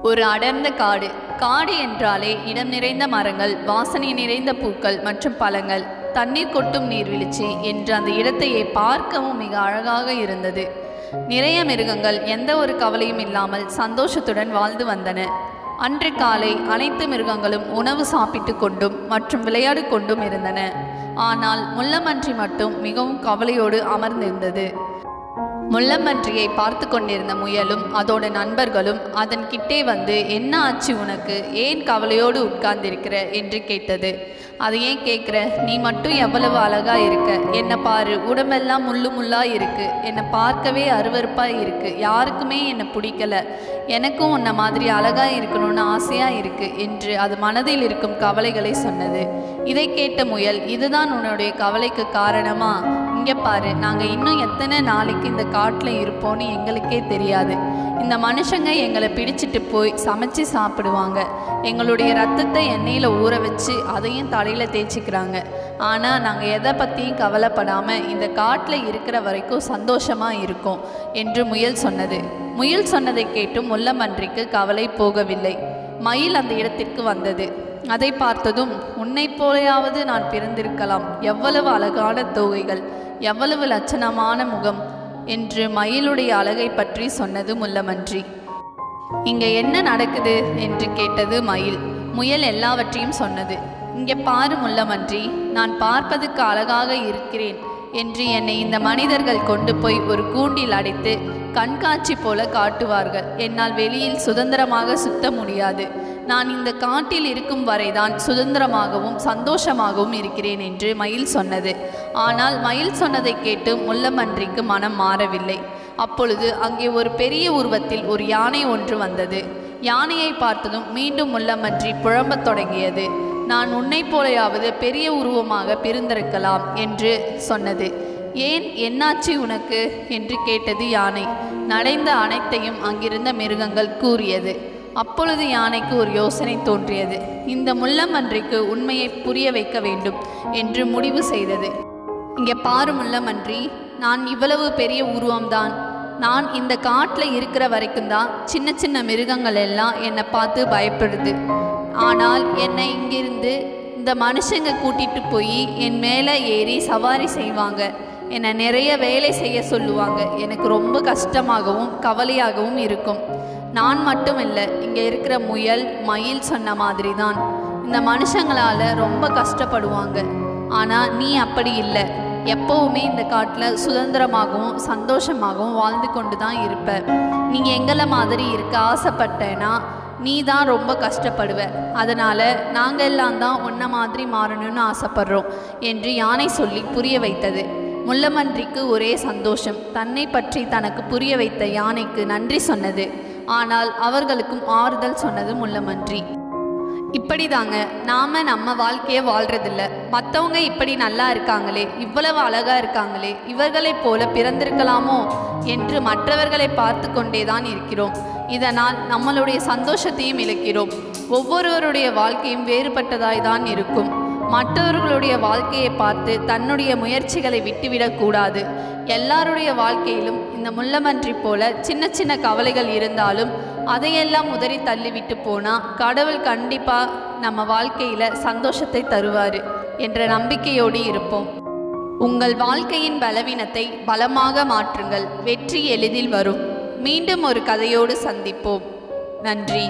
ஒரு அடர்ந்த காடு. காடு என்றாலே இடம் நிறைந்த மரங்கள், வாசனை நிறைந்த பூக்கள் மற்றும் பழங்கள், தண்ணீர் கொட்டும் நீர்வீழ்ச்சி என்று அந்த இடத்தையே பார்க்கவும் மிக அழகாக இருந்தது. நிறைய மிருகங்கள் எந்த ஒரு கவலையும் இல்லாமல் சந்தோஷத்துடன் வாழ்ந்து வந்தன. அன்று காலை அனைத்து மிருகங்களும் உணவு சாப்பிட்டு கொண்டும் மற்றும் விளையாடு கொண்டும் இருந்தன. ஆனால் முள்ளமன்றி மட்டும் மிகவும் கவலையோடு அமர்ந்திருந்தது. முள்ளமன்றியை பார்த்து கொண்டிருந்த முயலும் அதோட நண்பர்களும் அதன் கிட்டே வந்து, என்ன ஆச்சு உனக்கு, ஏன் கவலையோடு உட்கார்ந்திருக்கிற என்று கேட்டது. அதை ஏன் கேட்குற, நீ மட்டும் எவ்வளவு அழகா இருக்க, என்னை பாரு, உடம்பெல்லாம் முள்ளு முள்ளா இருக்கு, என்னை பார்க்கவே அருவருப்பா இருக்கு, யாருக்குமே என்னை பிடிக்கல, எனக்கும் உன்னை மாதிரி அழகா இருக்கணும்னு ஆசையா இருக்கு என்று அது மனதில் இருக்கும் கவலைகளை சொன்னது. இதை கேட்ட முயல், இதுதான் உன்னுடைய கவலைக்கு காரணமா? இங்கே பாரு, நாங்கள் இன்னும் எத்தனை நாளைக்கு இந்த காட்டில் இருப்போன்னு எங்களுக்கே தெரியாது. இந்த மனுஷங்க எங்களை பிடிச்சிட்டு போய் சமைச்சு சாப்பிடுவாங்க. எங்களுடைய ரத்தத்தை எண்ணெயில் ஊற வச்சு அதையும் தலையில் தேய்ச்சிக்கிறாங்க. ஆனால் நாங்கள் எதை பற்றியும் கவலைப்படாமல் இந்த காட்டில் இருக்கிற வரைக்கும் சந்தோஷமாக இருக்கோம் என்று முயல் சொன்னது. முயல் சொன்னதை கேட்டும் முள்ளமன்றிக்கு கவலை போகவில்லை. மயில் அந்த இடத்திற்கு வந்தது. அதை பார்த்ததும், உன்னை போலையாவது நான் பிறந்திருக்கலாம், எவ்வளவு அழகான தோகைகள், எவ்வளவு லட்சணமான முகம் என்று மயிலுடைய அழகை பற்றி சொன்னது முள்ளமன்றி. இங்கே என்ன நடக்குது என்று கேட்டது மயில். முயல் எல்லாவற்றையும் சொன்னது. இங்கே பாரு முள்ளமன்றி, நான் பார்ப்பதற்கு அழகாக இருக்கிறேன் என்று என்னை இந்த மனிதர்கள் கொண்டு போய் ஒரு கூண்டில் அடைத்து கண்காட்சி போல காட்டுவார்கள். என்னால் வெளியில் சுதந்திரமாக சுத்த முடியாது. நான் இந்த காட்டில் இருக்கும் வரைதான் சுதந்திரமாகவும் சந்தோஷமாகவும் இருக்கிறேன் என்று மயில் சொன்னது. ஆனால் மயில் சொன்னதை கேட்டு முள்ளமன்றிக்கு மனம் மாறவில்லை. அப்பொழுது அங்கே ஒரு பெரிய உருவத்தில் ஒரு யானை ஒன்று வந்தது. யானையை பார்த்ததும் மீண்டும் முள்ளமன்றி புழம்பத் தொடங்கியது. நான் உன்னை போலையாவது பெரிய உருவமாக பிறந்திருக்கலாம் என்று சொன்னது. ஏன், என்னாச்சு உனக்கு என்று கேட்டது யானை. நடந்த அனைத்தையும் அங்கிருந்த மிருகங்கள் கூறியது. அப்பொழுது யானைக்கு ஒரு யோசனை தோன்றியது. இந்த முள்ளமன்றிக்கு உண்மையை புரிய வைக்க வேண்டும் என்று முடிவு செய்தது. இங்கே பாரு முள்ளமன்றி, நான் இவ்வளவு பெரிய உருவம்தான். நான் இந்த காட்டில் இருக்கிற வரைக்கும் தான் சின்ன சின்ன மிருகங்கள் எல்லாம் என்னை பார்த்து பயப்படுது. ஆனால் என்னை இங்கிருந்து இந்த மனுஷங்க கூட்டிகிட்டு போய் என் மேலே ஏறி சவாரி செய்வாங்க. என்னை நிறைய வேலை செய்ய சொல்லுவாங்க. எனக்கு ரொம்ப கஷ்டமாகவும் கவலையாகவும் இருக்கும். நான் மட்டும் இல்லை, இங்கே இருக்கிற முயல் மயில் சொன்ன மாதிரி தான் இந்த மனுஷங்களால் ரொம்ப கஷ்டப்படுவாங்க. ஆனால் நீ அப்படி இல்லை. எப்போவுமே இந்த காட்டில் சுதந்திரமாகவும் சந்தோஷமாகவும் வாழ்ந்து கொண்டு தான் இருப்ப. நீங்கள் எங்களை மாதிரி இருக்க ஆசைப்பட்டேன்னா நீ தான் ரொம்ப கஷ்டப்படுவ. அதனால் நாங்கள் எல்லாம் தான் உன்ன மாதிரி மாறணும்னு ஆசைப்படுறோம் என்று யானை சொல்லி புரிய வைத்தது. முள்ளமன்றிக்கு ஒரே சந்தோஷம். தன்னை பற்றி தனக்கு புரிய வைத்த யானைக்கு நன்றி சொன்னது. ஆனால் அவர்களுக்கும் ஆறுதல் சொன்னது முள்ளமன்றி. இப்படி தாங்க நாம் நம்ம வாழ்க்கையை வாழ்கிறதில்ல. மற்றவங்க இப்படி நல்லா இருக்காங்களே, இவ்வளவு அழகாக இருக்காங்களே, இவர்களைப் போல பிறந்திருக்கலாமோ என்று மற்றவர்களை பார்த்து கொண்டே தான் இருக்கிறோம். இதனால் நம்மளுடைய சந்தோஷத்தையும் இழக்கிறோம். ஒவ்வொருவருடைய வாழ்க்கையும் வேறுபட்டதாய் தான் இருக்கும். மற்றவர்களுடைய வாழ்க்கையை பார்த்து தன்னுடைய முயற்சிகளை விட்டுவிடக்கூடாது. எல்லாருடைய வாழ்க்கையிலும் இந்த முள்ளமன்றி போல சின்ன சின்ன கவலைகள் இருந்தாலும் அதையெல்லாம் உதறி தள்ளிவிட்டு போனால் கடவுள் கண்டிப்பாக நம்ம வாழ்க்கையில் சந்தோஷத்தை தருவார் என்ற நம்பிக்கையோடு இருப்போம். உங்கள் வாழ்க்கையின் பலவீனத்தை பலமாக மாற்றுங்கள். வெற்றி எளிதில் வரும். மீண்டும் ஒரு கதையோடு சந்திப்போம். நன்றி.